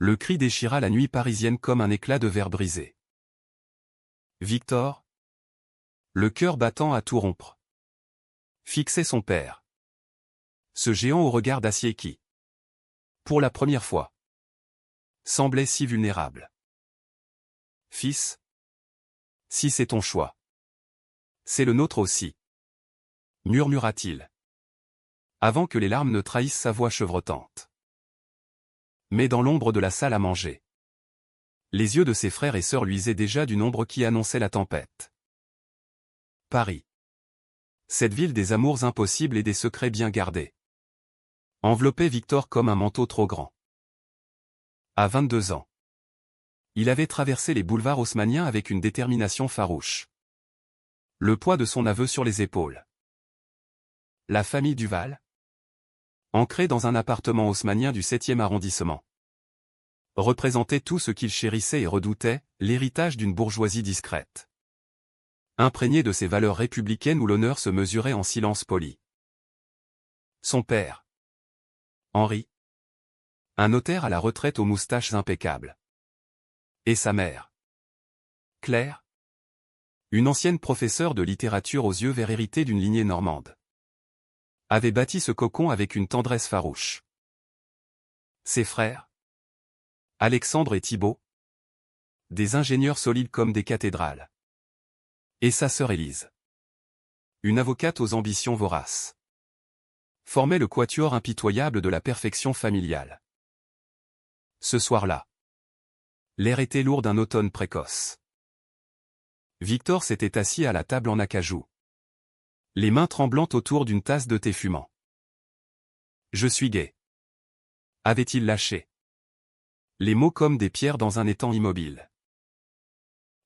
Le cri déchira la nuit parisienne comme un éclat de verre brisé. Victor, le cœur battant à tout rompre, fixait son père. Ce géant au regard d'acier qui, pour la première fois, semblait si vulnérable. Fils, si c'est ton choix, c'est le nôtre aussi, murmura-t-il, avant que les larmes ne trahissent sa voix chevrotante. Mais dans l'ombre de la salle à manger, les yeux de ses frères et sœurs luisaient déjà d'une ombre qui annonçait la tempête. Paris. Cette ville des amours impossibles et des secrets bien gardés, enveloppait Victor comme un manteau trop grand. À 22 ans, il avait traversé les boulevards haussmanniens avec une détermination farouche. Le poids de son aveu sur les épaules. La famille Duval, ancrée dans un appartement haussmannien du 7e arrondissement, représentait tout ce qu'il chérissait et redoutait, l'héritage d'une bourgeoisie discrète, imprégnée de ses valeurs républicaines où l'honneur se mesurait en silence poli. Son père, Henri, un notaire à la retraite aux moustaches impeccables. Et sa mère, Claire, une ancienne professeure de littérature aux yeux verts héritée d'une lignée normande, avait bâti ce cocon avec une tendresse farouche. Ses frères, Alexandre et Thibaut, des ingénieurs solides comme des cathédrales. Et sa sœur Élise, une avocate aux ambitions voraces, formait le quatuor impitoyable de la perfection familiale. Ce soir-là, l'air était lourd d'un automne précoce. Victor s'était assis à la table en acajou, les mains tremblantes autour d'une tasse de thé fumant. « Je suis gai », avait-il lâché. Les mots comme des pierres dans un étang immobile.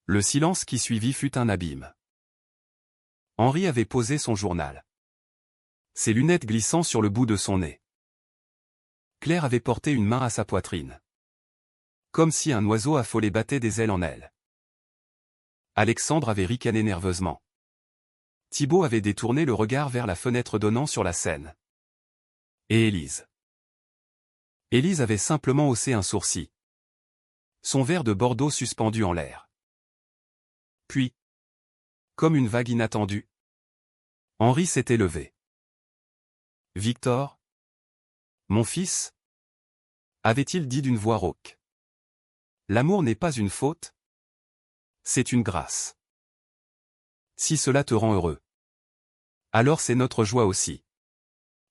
Le silence qui suivit fut un abîme. Henri avait posé son journal, ses lunettes glissant sur le bout de son nez. Claire avait porté une main à sa poitrine, comme si un oiseau affolé battait des ailes en elle. Alexandre avait ricané nerveusement. Thibaut avait détourné le regard vers la fenêtre donnant sur la Seine. Et Élise. Élise avait simplement haussé un sourcil, son verre de Bordeaux suspendu en l'air. Puis, comme une vague inattendue, Henri s'était levé. « Victor, mon fils ?» avait-il dit d'une voix rauque. « L'amour n'est pas une faute, c'est une grâce. Si cela te rend heureux, alors c'est notre joie aussi. »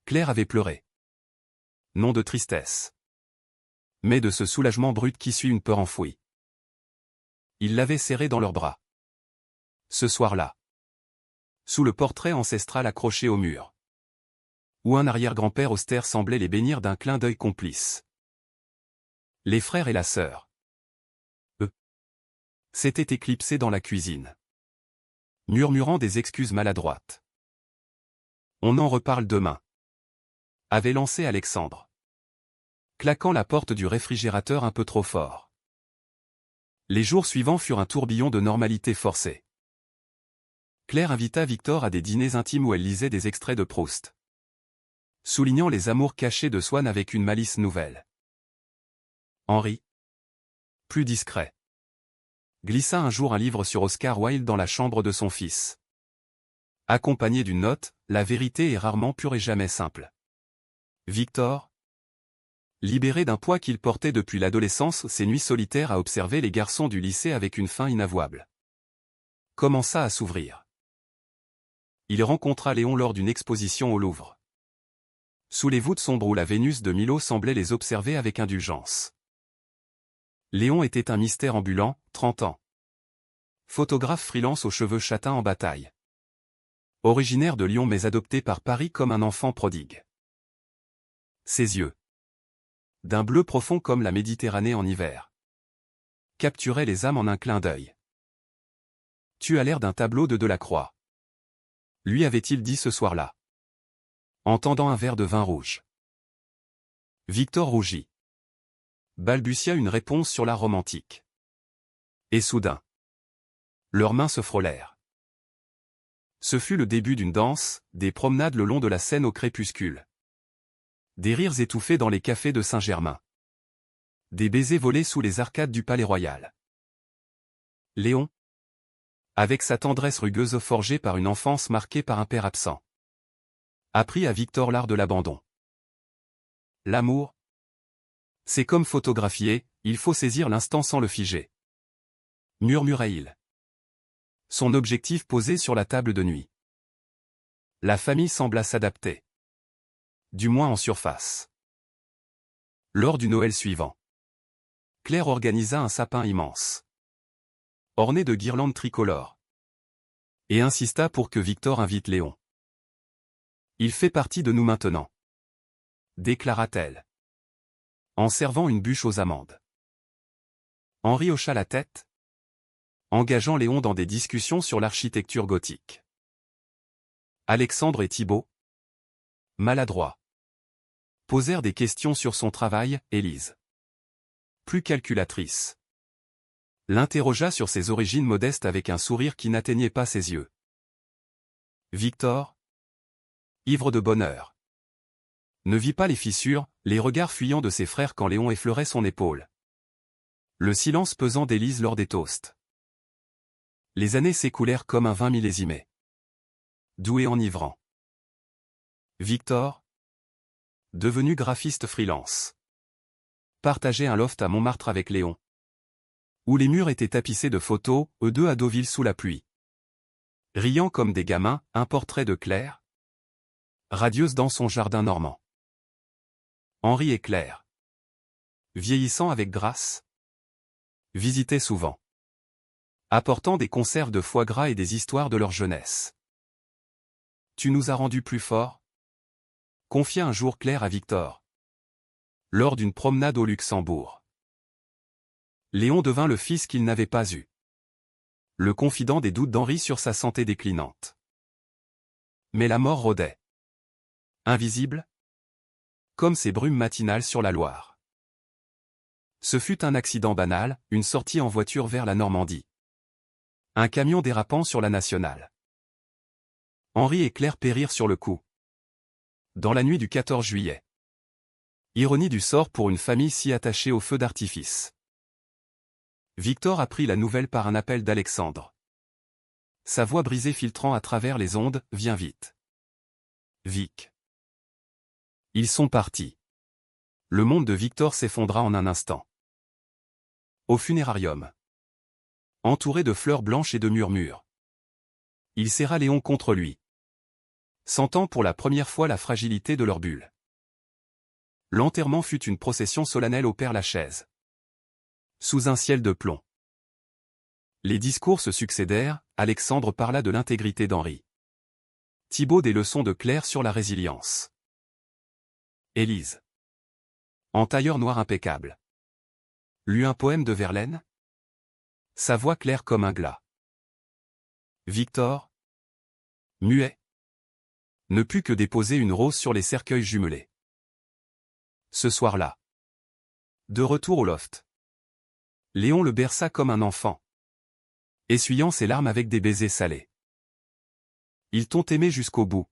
Claire avait pleuré. Non de tristesse, mais de ce soulagement brut qui suit une peur enfouie. Ils l'avaient serré dans leurs bras. Ce soir-là, sous le portrait ancestral accroché au mur, où un arrière-grand-père austère semblait les bénir d'un clin d'œil complice. Les frères et la sœur, eux, s'étaient éclipsés dans la cuisine, murmurant des excuses maladroites. « On en reparle demain », avait lancé Alexandre, claquant la porte du réfrigérateur un peu trop fort. Les jours suivants furent un tourbillon de normalité forcée. Claire invita Victor à des dîners intimes où elle lisait des extraits de Proust, soulignant les amours cachés de Swann avec une malice nouvelle. Henri, plus discret, glissa un jour un livre sur Oscar Wilde dans la chambre de son fils, accompagné d'une note, « La vérité est rarement pure et jamais simple. » Victor, libéré d'un poids qu'il portait depuis l'adolescence, ses nuits solitaires à observer les garçons du lycée avec une faim inavouable, commença à s'ouvrir. Il rencontra Léon lors d'une exposition au Louvre. Sous les voûtes sombres où la Vénus de Milo semblait les observer avec indulgence. Léon était un mystère ambulant, 30 ans. Photographe freelance aux cheveux châtains en bataille. Originaire de Lyon mais adopté par Paris comme un enfant prodigue. Ses yeux, d'un bleu profond comme la Méditerranée en hiver, capturaient les âmes en un clin d'œil. « Tu as l'air d'un tableau de Delacroix », lui avait-il dit ce soir-là, en tendant un verre de vin rouge. Victor rougit, balbutia une réponse sur l'art romantique. Et soudain, leurs mains se frôlèrent. Ce fut le début d'une danse, des promenades le long de la Seine au crépuscule. Des rires étouffés dans les cafés de Saint-Germain. Des baisers volés sous les arcades du palais royal. Léon, avec sa tendresse rugueuse forgée par une enfance marquée par un père absent, apprit à Victor l'art de l'abandon. L'amour, c'est comme photographier, il faut saisir l'instant sans le figer. Murmura-t-il. Son objectif posé sur la table de nuit. La famille sembla s'adapter. Du moins en surface. Lors du Noël suivant, Claire organisa un sapin immense, orné de guirlandes tricolores, et insista pour que Victor invite Léon. Il fait partie de nous maintenant, déclara-t-elle, en servant une bûche aux amandes. Henri hocha la tête, engageant Léon dans des discussions sur l'architecture gothique. Alexandre et Thibaut, maladroits, posèrent des questions sur son travail, Élise, plus calculatrice, l'interrogea sur ses origines modestes avec un sourire qui n'atteignait pas ses yeux. Victor, ivre de bonheur, ne vit pas les fissures, les regards fuyants de ses frères quand Léon effleurait son épaule. Le silence pesant d'Élise lors des toasts. Les années s'écoulèrent comme un vin millésimé, doux et enivrant. Victor, devenu graphiste freelance, partageait un loft à Montmartre avec Léon, où les murs étaient tapissés de photos, eux deux à Deauville sous la pluie. Riant comme des gamins, un portrait de Claire, radieuse dans son jardin normand. Henri et Claire, vieillissant avec grâce, visitaient souvent, apportant des conserves de foie gras et des histoires de leur jeunesse. Tu nous as rendus plus forts, confia un jour Claire à Victor, lors d'une promenade au Luxembourg. Léon devint le fils qu'il n'avait pas eu, le confident des doutes d'Henri sur sa santé déclinante. Mais la mort rôdait, invisible, comme ces brumes matinales sur la Loire. Ce fut un accident banal, une sortie en voiture vers la Normandie. Un camion dérapant sur la nationale. Henri et Claire périrent sur le coup, dans la nuit du 14 juillet. Ironie du sort pour une famille si attachée au feu d'artifice. Victor apprit la nouvelle par un appel d'Alexandre. Sa voix brisée filtrant à travers les ondes, viens vite. Vic. Ils sont partis. Le monde de Victor s'effondra en un instant. Au funérarium. Entouré de fleurs blanches et de murmures. Il serra Léon contre lui, sentant pour la première fois la fragilité de leur bulle. L'enterrement fut une procession solennelle au Père-Lachaise, sous un ciel de plomb. Les discours se succédèrent, Alexandre parla de l'intégrité d'Henri. Thibaut des leçons de Claire sur la résilience. Élise, en tailleur noir impeccable, lut un poème de Verlaine, sa voix claire comme un glas. Victor, muet, ne put que déposer une rose sur les cercueils jumelés. Ce soir-là, de retour au loft, Léon le berça comme un enfant, essuyant ses larmes avec des baisers salés. Ils t'ont aimé jusqu'au bout,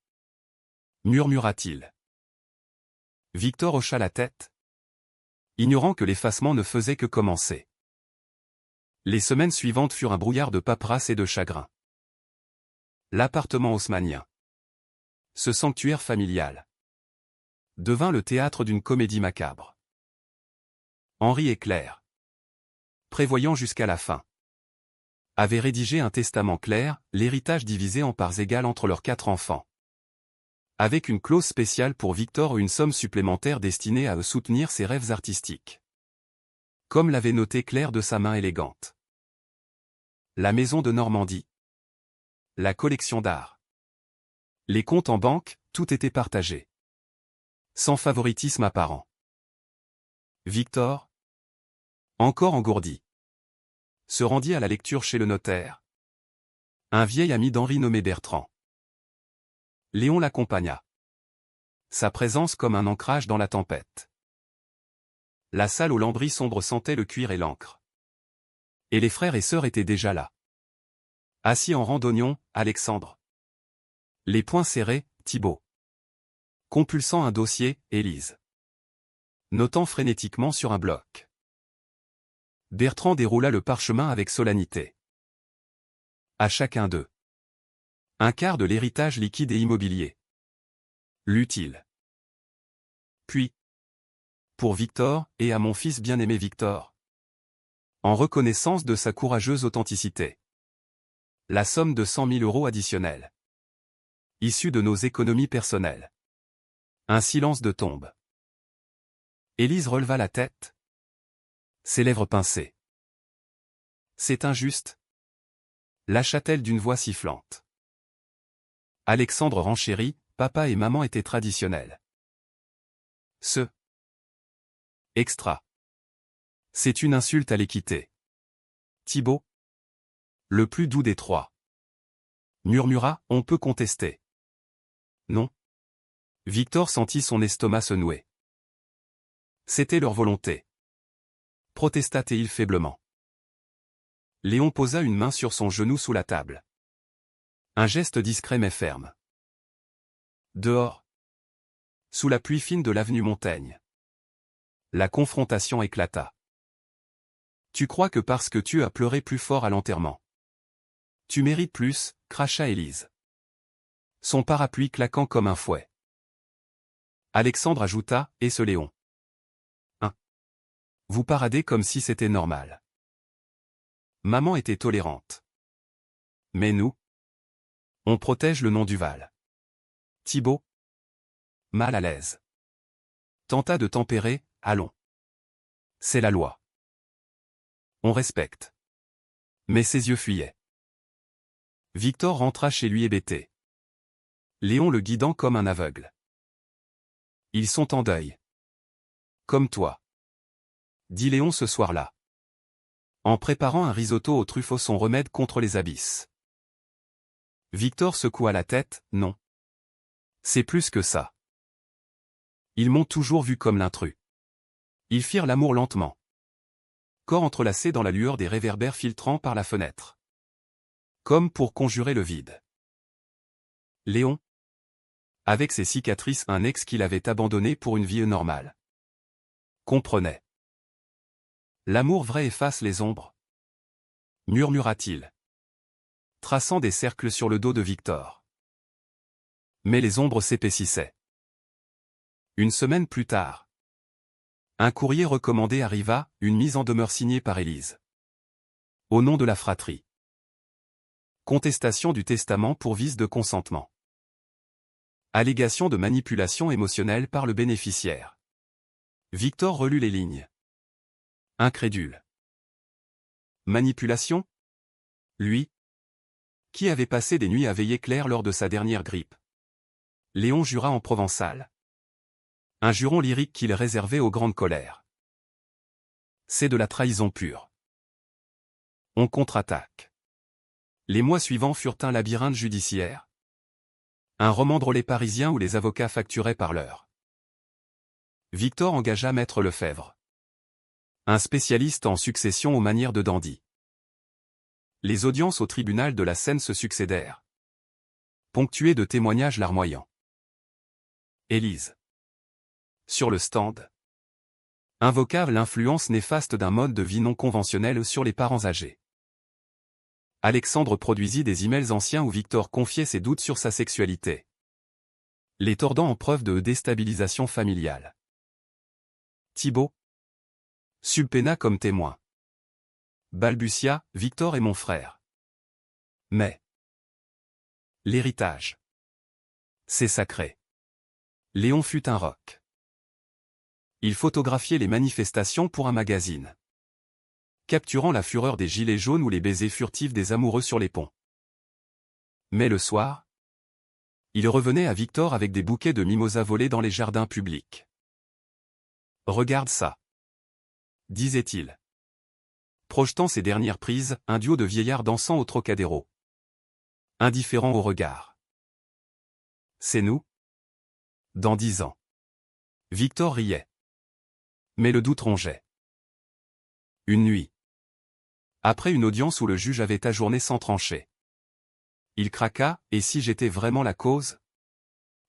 murmura-t-il. Victor hocha la tête, ignorant que l'effacement ne faisait que commencer. Les semaines suivantes furent un brouillard de paperasse et de chagrin. L'appartement haussmannien, ce sanctuaire familial, devint le théâtre d'une comédie macabre. Henri et Claire, prévoyant jusqu'à la fin, avaient rédigé un testament clair, l'héritage divisé en parts égales entre leurs 4 enfants. Avec une clause spéciale pour Victor ou une somme supplémentaire destinée à soutenir ses rêves artistiques. Comme l'avait noté Claire de sa main élégante. La maison de Normandie. La collection d'art. Les comptes en banque, tout était partagé. Sans favoritisme apparent. Victor, encore engourdi, se rendit à la lecture chez le notaire. Un vieil ami d'Henri nommé Bertrand. Léon l'accompagna. Sa présence comme un ancrage dans la tempête. La salle aux lambris sombres sentait le cuir et l'encre. Et les frères et sœurs étaient déjà là. Assis en rang d'oignons, Alexandre. Les poings serrés, Thibaut. Compulsant un dossier, Élise. Notant frénétiquement sur un bloc. Bertrand déroula le parchemin avec solennité. À chacun d'eux. Un quart de l'héritage liquide et immobilier. Lut-il. Puis, pour Victor, et à mon fils bien-aimé Victor. En reconnaissance de sa courageuse authenticité. La somme de 100 000 € additionnels. Issue de nos économies personnelles. Un silence de tombe. Élise releva la tête. Ses lèvres pincées. C'est injuste. Lâcha-t-elle d'une voix sifflante. Alexandre renchérit, papa et maman étaient traditionnels. Ce extra. C'est une insulte à l'équité. Thibaut, le plus doux des trois, murmura, on peut contester. Non. Victor sentit son estomac se nouer. C'était leur volonté. Protesta-t-il faiblement. Léon posa une main sur son genou sous la table. Un geste discret mais ferme. Dehors. Sous la pluie fine de l'avenue Montaigne. La confrontation éclata. Tu crois que parce que tu as pleuré plus fort à l'enterrement. Tu mérites plus, cracha Élise. Son parapluie claquant comme un fouet. Alexandre ajouta, et ce Léon. Hein. Vous paradez comme si c'était normal. Maman était tolérante. Mais nous, on protège le nom du Val. Thibaut, mal à l'aise, tenta de tempérer, allons. C'est la loi. On respecte. Mais ses yeux fuyaient. Victor rentra chez lui hébété. Léon le guidant comme un aveugle. Ils sont en deuil. Comme toi. Dit Léon ce soir-là. En préparant un risotto aux truffes son remède contre les abysses. Victor secoua la tête, non. C'est plus que ça. Ils m'ont toujours vu comme l'intrus. Ils firent l'amour lentement. Corps entrelacés dans la lueur des réverbères filtrant par la fenêtre. Comme pour conjurer le vide. Léon, avec ses cicatrices, un ex qu'il avait abandonné pour une vie normale. Comprenait. L'amour vrai efface les ombres. Murmura-t-il. Traçant des cercles sur le dos de Victor. Mais les ombres s'épaississaient. Une semaine plus tard. Un courrier recommandé arriva, une mise en demeure signée par Élise. Au nom de la fratrie. Contestation du testament pour vice de consentement. Allégation de manipulation émotionnelle par le bénéficiaire. Victor relut les lignes. Incrédule. Manipulation? Lui? Qui avait passé des nuits à veiller clair lors de sa dernière grippe. Léon jura en provençal. Un juron lyrique qu'il réservait aux grandes colères. C'est de la trahison pure. On contre-attaque. Les mois suivants furent un labyrinthe judiciaire. Un roman drôlé parisien où les avocats facturaient par l'heure. Victor engagea Maître Lefebvre. Un spécialiste en succession aux manières de dandy. Les audiences au tribunal de la Seine se succédèrent. Ponctuées de témoignages larmoyants. Élise. Sur le stand. Invoqua l'influence néfaste d'un mode de vie non conventionnel sur les parents âgés. Alexandre produisit des emails anciens où Victor confiait ses doutes sur sa sexualité. Les tordant en preuve de déstabilisation familiale. Thibaut subpéna comme témoin. Balbutia, Victor est mon frère. Mais l'héritage. C'est sacré. Léon fut un roc. Il photographiait les manifestations pour un magazine. Capturant la fureur des gilets jaunes ou les baisers furtifs des amoureux sur les ponts. Mais le soir, il revenait à Victor avec des bouquets de mimosas volés dans les jardins publics. Regarde ça. Disait-il. Projetant ses dernières prises, un duo de vieillards dansant au Trocadéro. Indifférent au regard. C'est nous? Dans 10 ans. Victor riait. Mais le doute rongeait. Une nuit. Après une audience où le juge avait ajourné sans trancher. Il craqua, et si j'étais vraiment la cause?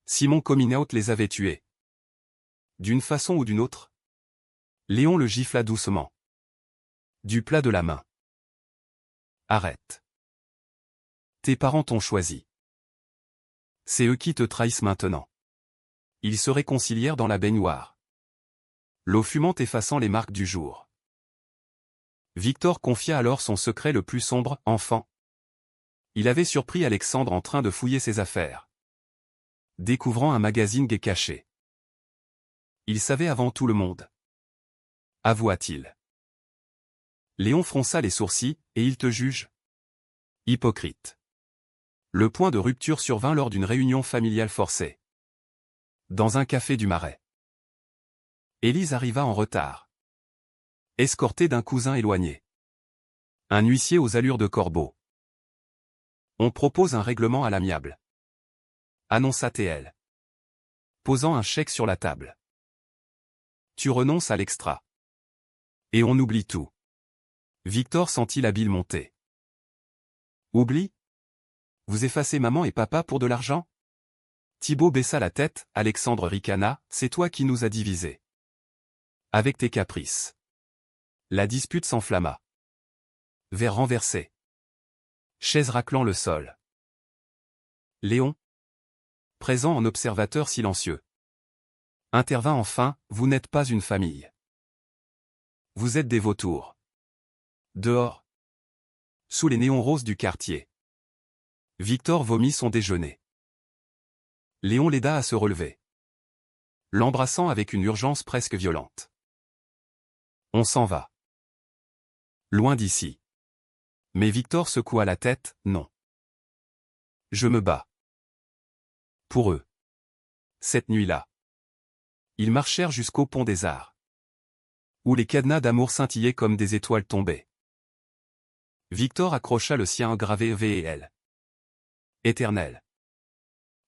Si mon coming out les avait tués? D'une façon ou d'une autre? Léon le gifla doucement. Du plat de la main. Arrête. Tes parents t'ont choisi. C'est eux qui te trahissent maintenant. Ils se réconcilièrent dans la baignoire. L'eau fumante effaçant les marques du jour. Victor confia alors son secret le plus sombre, enfant. Il avait surpris Alexandre en train de fouiller ses affaires. Découvrant un magazine gay caché. Il savait avant tout le monde. Avoua-t-il. Léon fronça les sourcils, et il te juge? Hypocrite. Le point de rupture survint lors d'une réunion familiale forcée. Dans un café du Marais. Élise arriva en retard. Escortée d'un cousin éloigné. Un huissier aux allures de corbeau. On propose un règlement à l'amiable. Annonça TL. Posant un chèque sur la table. Tu renonces à l'extra. Et on oublie tout. Victor sentit la bile monter. Oublie? Vous effacez maman et papa pour de l'argent? Thibaut baissa la tête, Alexandre ricana, c'est toi qui nous as divisés. Avec tes caprices. La dispute s'enflamma. Verre renversé. Chaise raclant le sol. Léon, présent en observateur silencieux, intervint enfin, vous n'êtes pas une famille. Vous êtes des vautours. Dehors. Sous les néons roses du quartier. Victor vomit son déjeuner. Léon l'aida à se relever. L'embrassant avec une urgence presque violente. On s'en va. Loin d'ici. Mais Victor secoua la tête, non. Je me bats. Pour eux. Cette nuit-là. Ils marchèrent jusqu'au pont des Arts. Où les cadenas d'amour scintillaient comme des étoiles tombées. Victor accrocha le sien gravé V&L. Éternel.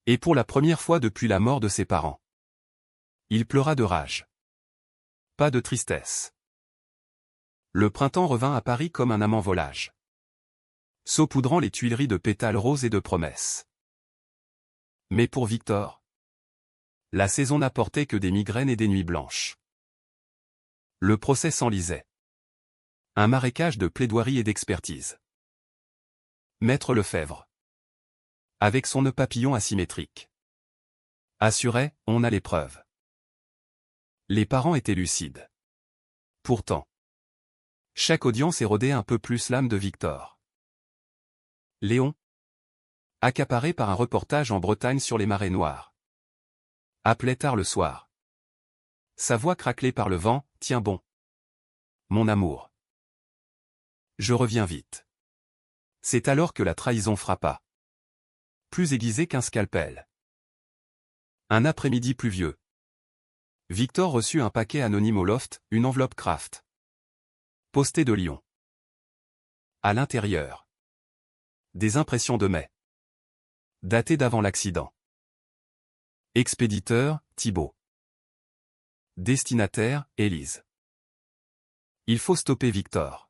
Et pour la première fois depuis la mort de ses parents. Il pleura de rage. Pas de tristesse. Le printemps revint à Paris comme un amant volage. Saupoudrant les Tuileries de pétales roses et de promesses. Mais pour Victor, la saison n'apportait que des migraines et des nuits blanches. Le procès s'enlisait. Un marécage de plaidoiries et d'expertise. Maître Lefebvre. Avec son nœud papillon asymétrique. Assurait, on a les preuves. Les parents étaient lucides. Pourtant, chaque audience érodait un peu plus l'âme de Victor. Léon, accaparé par un reportage en Bretagne sur les marées noires, appelait tard le soir. Sa voix craquelée par le vent, tiens bon. Mon amour. Je reviens vite. C'est alors que la trahison frappa. Plus aiguisée qu'un scalpel. Un après-midi pluvieux. Victor reçut un paquet anonyme au loft, une enveloppe Kraft. Postée de Lyon. À l'intérieur. Des impressions de mai. Datées d'avant l'accident. Expéditeur, Thibaut. Destinataire, Élise. Il faut stopper Victor.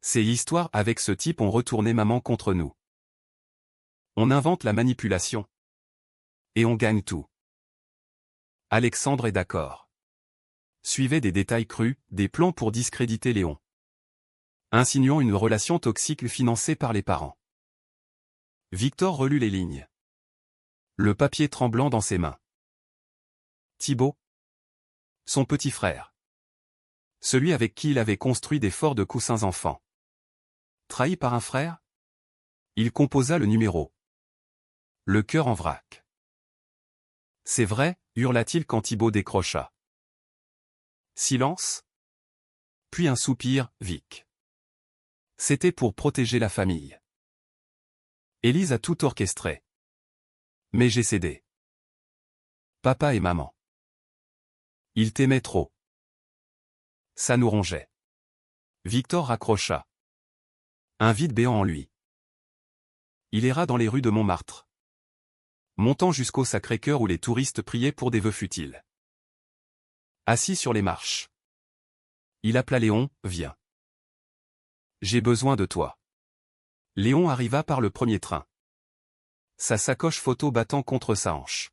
Ces histoires avec ce type ont retourné maman contre nous. On invente la manipulation. Et on gagne tout. Alexandre est d'accord. Suivait des détails crus, des plans pour discréditer Léon. Insinuant une relation toxique financée par les parents. Victor relut les lignes. Le papier tremblant dans ses mains. Thibaut. Son petit frère. Celui avec qui il avait construit des forts de coussins enfants. Trahi par un frère? Il composa le numéro. Le cœur en vrac. C'est vrai, hurla-t-il quand Thibaut décrocha. Silence. Puis un soupir, Vic. C'était pour protéger la famille. Élise a tout orchestré. Mais j'ai cédé. Papa et maman. Ils t'aimaient trop. Ça nous rongeait. Victor raccrocha. Un vide béant en lui. Il erra dans les rues de Montmartre. Montant jusqu'au Sacré-Cœur où les touristes priaient pour des vœux futiles. Assis sur les marches. Il appela Léon, viens. J'ai besoin de toi. Léon arriva par le premier train. Sa sacoche photo battant contre sa hanche.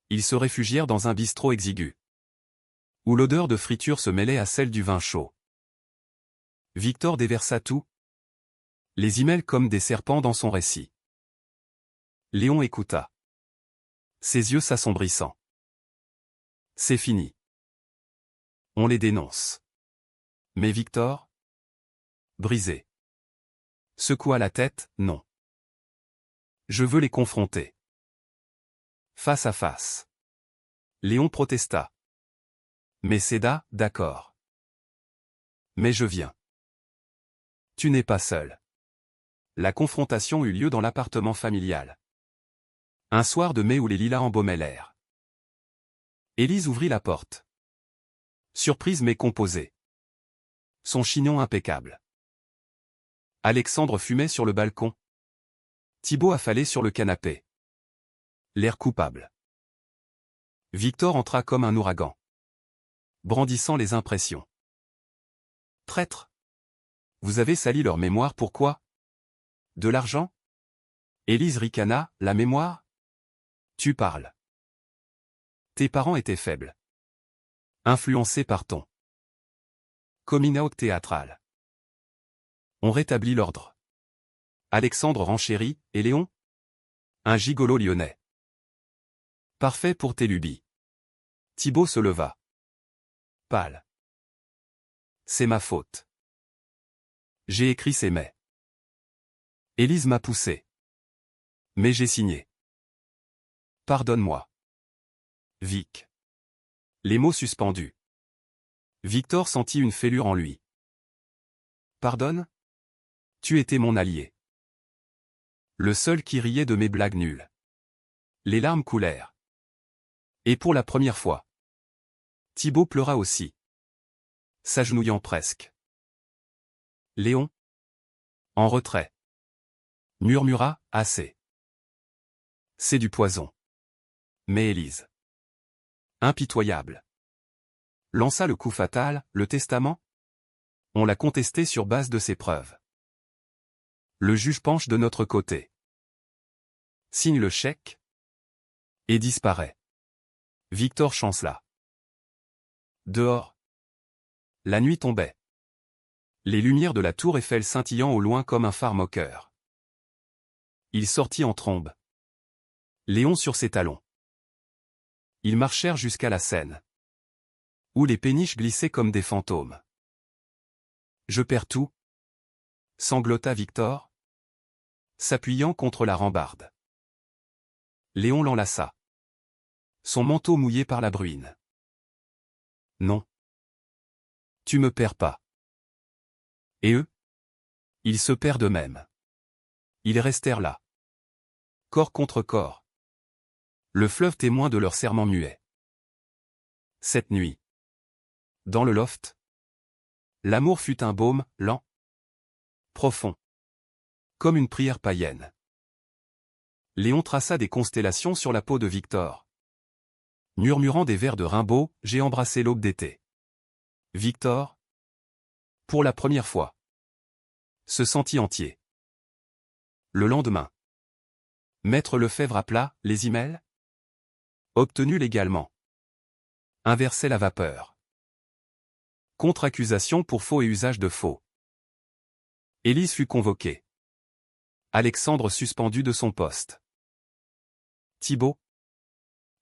Ils se réfugièrent dans un bistrot exigu. Où l'odeur de friture se mêlait à celle du vin chaud. Victor déversa tout. Les emails comme des serpents dans son récit. Léon écouta. Ses yeux s'assombrissant. C'est fini. On les dénonce. Mais Victor? Brisé. Secoua la tête, non. Je veux les confronter. Face à face. Léon protesta. Mais Seda, d'accord. Mais je viens. Tu n'es pas seul. La confrontation eut lieu dans l'appartement familial. Un soir de mai où les lilas embaumaient l'air. Élise ouvrit la porte. Surprise mais composée. Son chignon impeccable. Alexandre fumait sur le balcon. Thibaut affalé sur le canapé. L'air coupable. Victor entra comme un ouragan. Brandissant les impressions. Traître. Vous avez sali leur mémoire, pourquoi? De l'argent? Élise ricana, la mémoire? Tu parles. Tes parents étaient faibles. Influencés par ton coming out théâtral. On rétablit l'ordre. Alexandre renchérit, et Léon? Un gigolo lyonnais. Parfait pour tes lubies. Thibaut se leva. Pâle. C'est ma faute. J'ai écrit ces mais. Élise m'a poussé. Mais j'ai signé. Pardonne-moi. Vic. Les mots suspendus. Victor sentit une fêlure en lui. Pardonne? Tu étais mon allié. Le seul qui riait de mes blagues nulles. Les larmes coulèrent. Et pour la première fois. Thibaut pleura aussi. S'agenouillant presque. Léon? En retrait. Murmura, assez. C'est du poison. Mais Élise. Impitoyable. Lança le coup fatal, le testament? On l'a contesté sur base de ses preuves. Le juge penche de notre côté. Signe le chèque. Et disparaît. Victor chancela. Dehors. La nuit tombait. Les lumières de la tour Eiffel scintillant au loin comme un phare moqueur. Il sortit en trombe. Léon sur ses talons. Ils marchèrent jusqu'à la Seine. Où les péniches glissaient comme des fantômes. Je perds tout. Sanglota Victor. S'appuyant contre la rambarde. Léon l'enlaça. Son manteau mouillé par la bruine. Non. Tu me perds pas. Et eux? Ils se perdent eux-mêmes. Ils restèrent là. Corps contre corps. Le fleuve témoin de leur serment muet. Cette nuit. Dans le loft. L'amour fut un baume, lent. Profond. Comme une prière païenne. Léon traça des constellations sur la peau de Victor. Murmurant des vers de Rimbaud, j'ai embrassé l'aube d'été. Victor, pour la première fois, se sentit entier. Le lendemain. Maître Lefebvre appela, les emails? Obtenus légalement. Inversait la vapeur. Contre-accusation pour faux et usage de faux. Élise fut convoquée. Alexandre suspendu de son poste. Thibaut,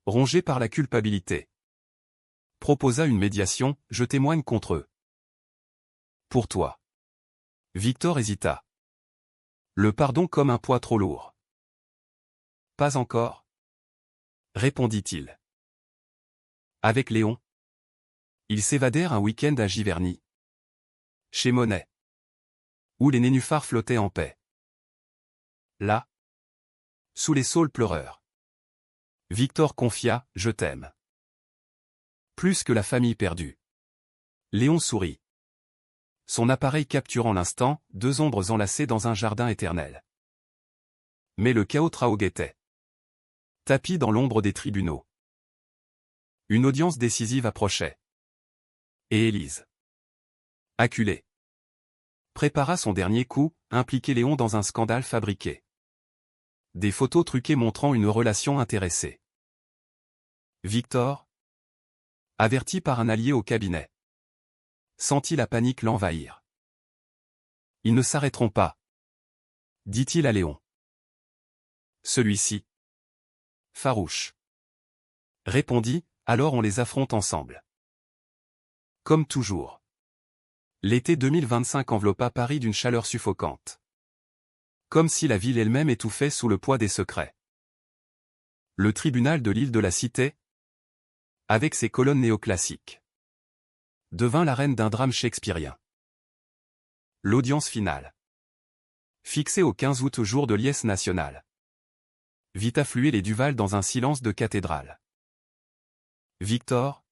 rongé par la culpabilité, proposa une médiation, je témoigne contre eux. Pour toi. Victor hésita. Le pardon comme un poids trop lourd. Pas encore, répondit-il. Avec Léon. Ils s'évadèrent un week-end à Giverny. Chez Monet. Où les nénuphars flottaient en paix. Là. Sous les saules pleureurs. Victor confia, je t'aime. Plus que la famille perdue. Léon sourit. Son appareil capturant l'instant, deux ombres enlacées dans un jardin éternel. Mais le chaos guettait. Tapis dans l'ombre des tribunaux. Une audience décisive approchait. Et Élise, acculée, prépara son dernier coup, impliquer Léon dans un scandale fabriqué. Des photos truquées montrant une relation intéressée. Victor, averti par un allié au cabinet, sentit la panique l'envahir. Ils ne s'arrêteront pas, dit-il à Léon. Celui-ci, farouche, répondit, alors on les affronte ensemble. Comme toujours. L'été 2025 enveloppa Paris d'une chaleur suffocante. Comme si la ville elle-même étouffait sous le poids des secrets. Le tribunal de l'île de la Cité, avec ses colonnes néoclassiques, devint l'arène d'un drame shakespearien. L'audience finale, fixée au 15 août jour de liesse nationale, vit affluer les Duval dans un silence de cathédrale. Victor,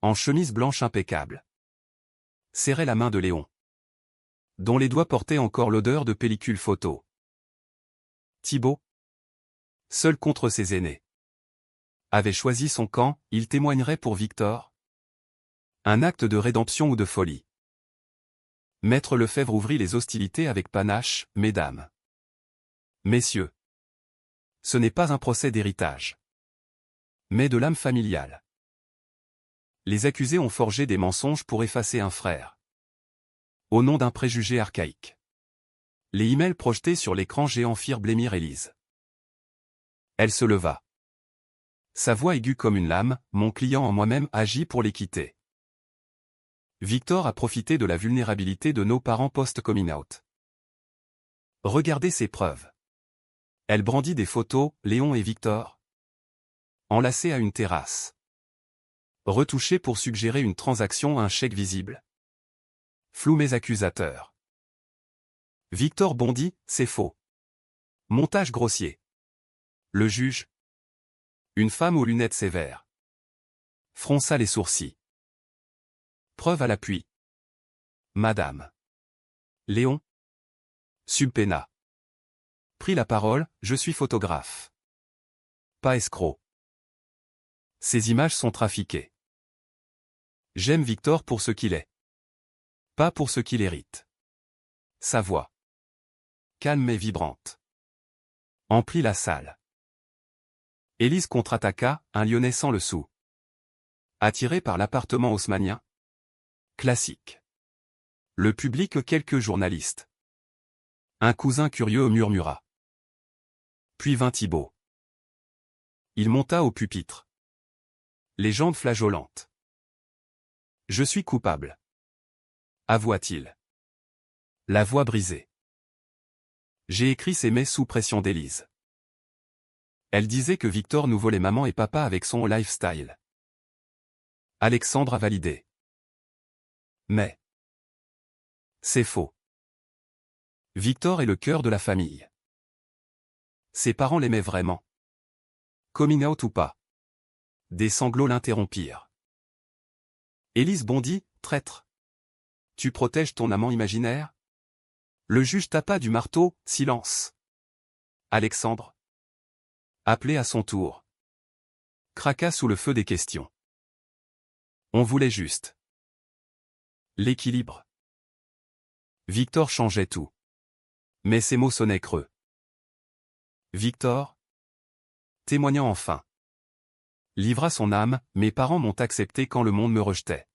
en chemise blanche impeccable, serrait la main de Léon, dont les doigts portaient encore l'odeur de pellicule photo. Thibaut, seul contre ses aînés, avait choisi son camp, il témoignerait pour Victor. Un acte de rédemption ou de folie. Maître Lefebvre ouvrit les hostilités avec panache, mesdames. Messieurs. Ce n'est pas un procès d'héritage, mais de l'âme familiale. Les accusés ont forgé des mensonges pour effacer un frère, au nom d'un préjugé archaïque. Les emails projetés sur l'écran géant firent blêmir Élise. Elle se leva. Sa voix aiguë comme une lame, mon client en moi-même agit pour l'équité. Victor a profité de la vulnérabilité de nos parents post-coming out. Regardez ces preuves. Elle brandit des photos, Léon et Victor, enlacés à une terrasse. Retouchés pour suggérer une transaction à un chèque visible. Flou mais accusateur. Victor bondit, c'est faux. Montage grossier. Le juge, une femme aux lunettes sévères, fronça les sourcils. Preuve à l'appui. Madame Léon, subpéna, prit la parole, je suis photographe. Pas escroc. Ces images sont trafiquées. J'aime Victor pour ce qu'il est. Pas pour ce qu'il hérite. Sa voix, calme et vibrante, emplit la salle. Élise contre-attaqua, un Lyonnais sans le sou. Attiré par l'appartement haussmannien. Classique. Le public quelques journalistes. Un cousin curieux murmura. Puis vint Thibaut. Il monta au pupitre. Les jambes flageolantes. Je suis coupable, avoua-t-il. La voix brisée. J'ai écrit ces mets sous pression d'Élise. Elle disait que Victor nous volait maman et papa avec son lifestyle. Alexandre a validé. Mais c'est faux. Victor est le cœur de la famille. Ses parents l'aimaient vraiment. Coming out ou pas. Des sanglots l'interrompirent. Élise bondit, traître. Tu protèges ton amant imaginaire? Le juge tapa du marteau, silence. Alexandre, appelé à son tour, craqua sous le feu des questions. On voulait juste l'équilibre. Victor changeait tout. Mais ses mots sonnaient creux. Victor, témoignant enfin, livra son âme, mes parents m'ont accepté quand le monde me rejetait.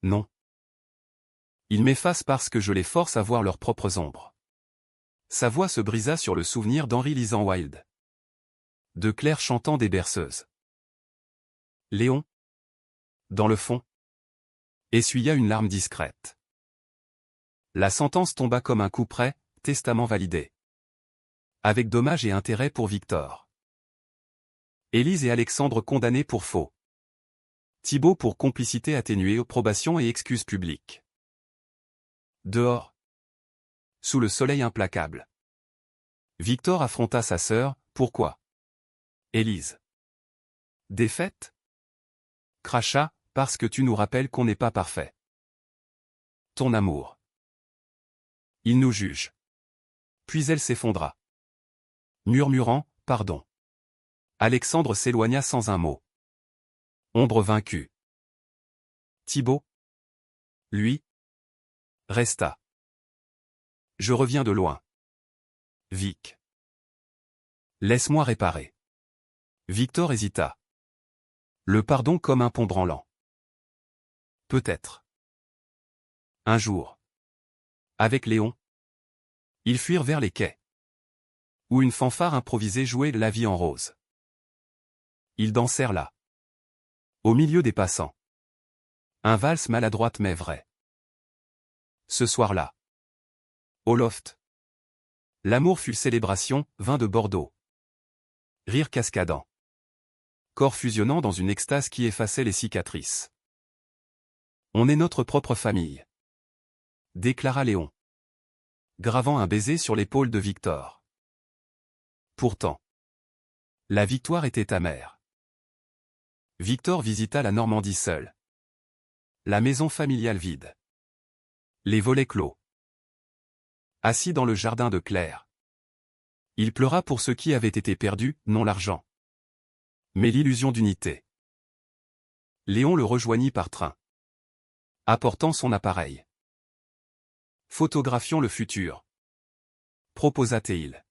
Non. Ils m'effacent parce que je les force à voir leurs propres ombres. Sa voix se brisa sur le souvenir d'Henri lisant Wilde. De Claire chantant des berceuses. Léon, dans le fond, essuya une larme discrète. La sentence tomba comme un coup près, testament validé. Avec dommages et intérêts pour Victor. Élise et Alexandre condamnés pour faux. Thibaut pour complicité atténuée, probation et excuses publiques. Dehors, sous le soleil implacable, Victor affronta sa sœur, pourquoi? Élise. Défaite? Cracha, parce que tu nous rappelles qu'on n'est pas parfait. Ton amour. Il nous juge. Puis elle s'effondra. Murmurant, pardon. Alexandre s'éloigna sans un mot. Ombre vaincue. Thibaut, lui, resta. Je reviens de loin. Vic. Laisse-moi réparer. Victor hésita. Le pardon comme un pont branlant. Peut-être. Un jour, avec Léon, ils fuirent vers les quais, où une fanfare improvisée jouait La vie en rose. Ils dansèrent là, au milieu des passants. Un valse maladroite mais vrai. Ce soir-là, au loft, l'amour fut célébration, vin de Bordeaux. Rire cascadant. Corps fusionnant dans une extase qui effaçait les cicatrices. On est notre propre famille, déclara Léon, gravant un baiser sur l'épaule de Victor. Pourtant, la victoire était amère. Victor visita la Normandie seul. La maison familiale vide. Les volets clos. Assis dans le jardin de Claire. Il pleura pour ce qui avait été perdu, non l'argent, mais l'illusion d'unité. Léon le rejoignit par train, apportant son appareil. Photographions le futur, proposa-t-il.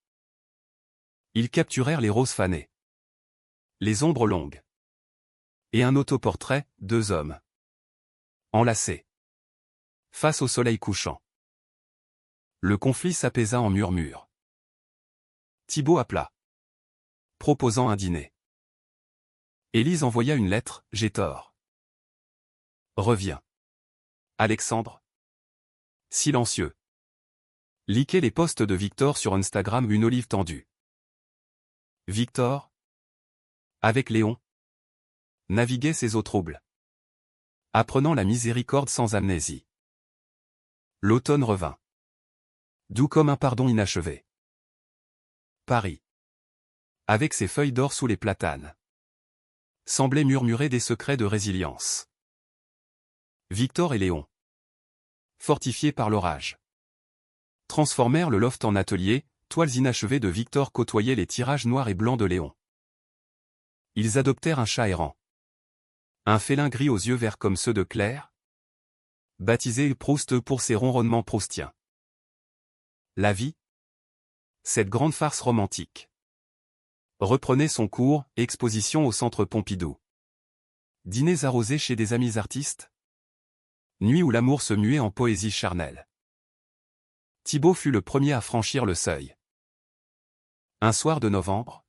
Ils capturèrent les roses fanées, les ombres longues, et un autoportrait, 2 hommes, enlacés, face au soleil couchant. Le conflit s'apaisa en murmures. Thibaut appela, proposant un dîner. Élise envoya une lettre, j'ai tort. Reviens. Alexandre. Silencieux. Liquait les posts de Victor sur Instagram, une olive tendue. Victor, avec Léon, naviguait ses eaux troubles, apprenant la miséricorde sans amnésie. L'automne revint, doux comme un pardon inachevé. Paris, avec ses feuilles d'or sous les platanes, semblait murmurer des secrets de résilience. Victor et Léon, fortifiés par l'orage, transformèrent le loft en atelier, toiles inachevées de Victor côtoyaient les tirages noirs et blancs de Léon. Ils adoptèrent un chat errant. Un félin gris aux yeux verts comme ceux de Claire, baptisé Proust pour ses ronronnements proustiens. La vie, cette grande farce romantique, reprenait son cours, exposition au centre Pompidou. Dîners arrosés chez des amis artistes. Nuit où l'amour se muait en poésie charnelle. Thibaut fut le premier à franchir le seuil. Un soir de novembre,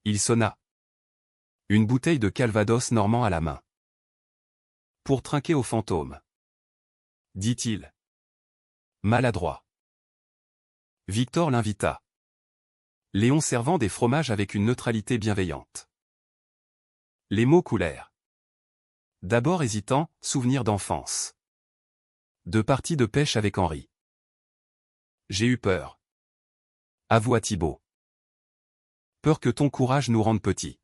il sonna. Une bouteille de Calvados normand à la main. Pour trinquer au fantôme, dit-il. Maladroit. Victor l'invita. Léon servant des fromages avec une neutralité bienveillante. Les mots coulèrent. D'abord hésitant, souvenir d'enfance. De parties de pêche avec Henri. J'ai eu peur. Avoua Thibaut. Peur que ton courage nous rende petits.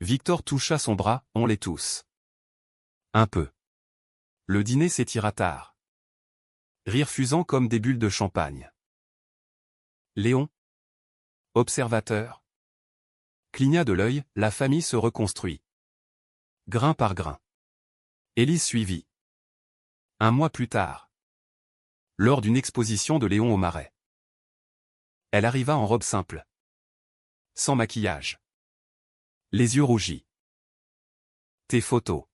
Victor toucha son bras, on l'est tous. Un peu. Le dîner s'étira tard. Rire fusant comme des bulles de champagne. Léon, observateur, cligna de l'œil, la famille se reconstruit. Grain par grain. Élise suivit. Un mois plus tard. Lors d'une exposition de Léon au Marais. Elle arriva en robe simple. Sans maquillage. Les yeux rougis. Tes photos.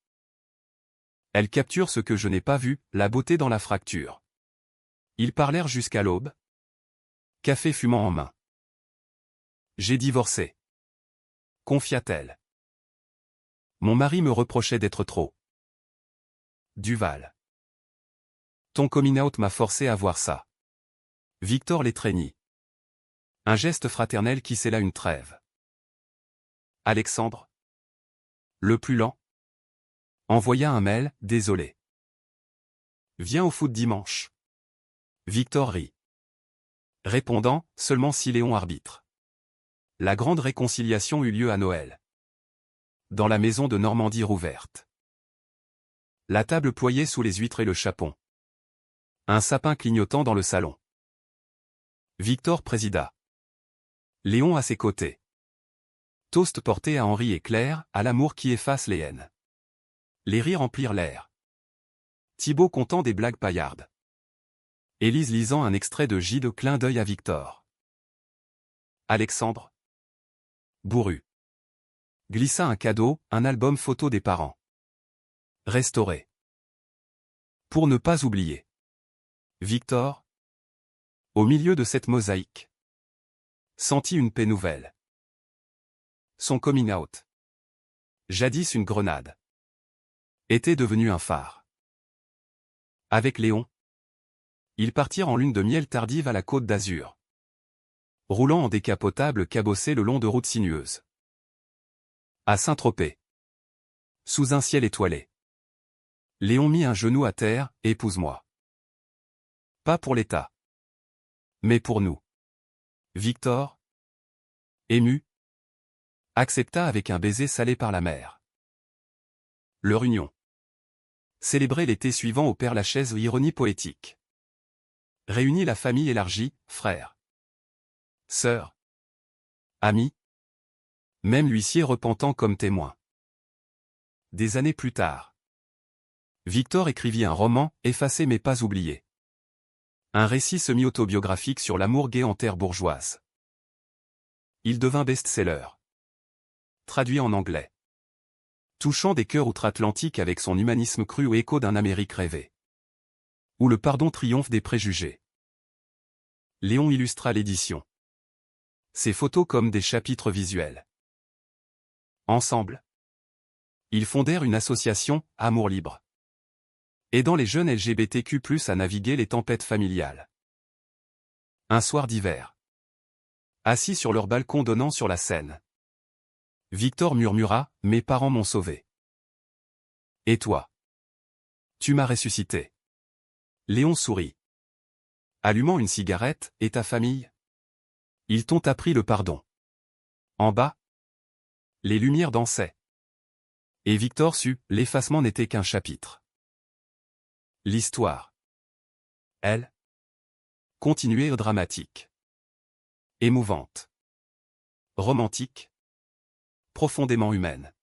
Elles capturent ce que je n'ai pas vu, la beauté dans la fracture. Ils parlèrent jusqu'à l'aube. Café fumant en main. J'ai divorcé. Confia-t-elle. Mon mari me reprochait d'être trop. Duval. Ton coming out m'a forcé à voir ça. Victor l'étreignit. Un geste fraternel qui scella une trêve. Alexandre, le plus lent, envoya un mail, désolé. Viens au foot dimanche. Victor rit. Répondant, seulement si Léon arbitre. La grande réconciliation eut lieu à Noël. Dans la maison de Normandie rouverte. La table ployée sous les huîtres et le chapon. Un sapin clignotant dans le salon. Victor présida. Léon à ses côtés. Toast porté à Henri et Claire, à l'amour qui efface les haines. Les rires remplirent l'air. Thibaut contant des blagues paillardes. Élise lisant un extrait de Gide, clin d'œil à Victor. Alexandre, bourru, glissa un cadeau, un album photo des parents. Restauré. Pour ne pas oublier. Victor, au milieu de cette mosaïque, sentit une paix nouvelle. Son coming out, jadis une grenade, était devenu un phare. Avec Léon, ils partirent en lune de miel tardive à la Côte d'Azur, roulant en décapotable cabossé le long de routes sinueuses. À Saint-Tropez, sous un ciel étoilé, Léon mit un genou à terre, « Épouse-moi. » Pas pour l'État, mais pour nous. Victor, ému, accepta avec un baiser salé par la mer. Leur union, célébrée l'été suivant au Père-Lachaise, ironie poétique, réunit la famille élargie, frères, sœurs, amis, même l'huissier repentant comme témoin. Des années plus tard, Victor écrivit un roman, Effacé mais pas oublié. Un récit semi-autobiographique sur l'amour gai en terre bourgeoise. Il devint best-seller. Traduit en anglais. Touchant des cœurs outre-Atlantique avec son humanisme cru ou écho d'un Amérique rêvée. Où le pardon triomphe des préjugés. Léon illustra l'édition. Ses photos comme des chapitres visuels. Ensemble, ils fondèrent une association, Amour Libre, aidant les jeunes LGBTQ+ à naviguer les tempêtes familiales. Un soir d'hiver, assis sur leur balcon donnant sur la Seine, Victor murmura, « Mes parents m'ont sauvé. Et toi? Tu m'as ressuscité. » Léon sourit. Allumant une cigarette, « Et ta famille? Ils t'ont appris le pardon. » En bas, les lumières dansaient. Et Victor sut, l'effacement n'était qu'un chapitre. L'histoire, elle, continuait dramatique. Émouvante. Romantique. Profondément humaine.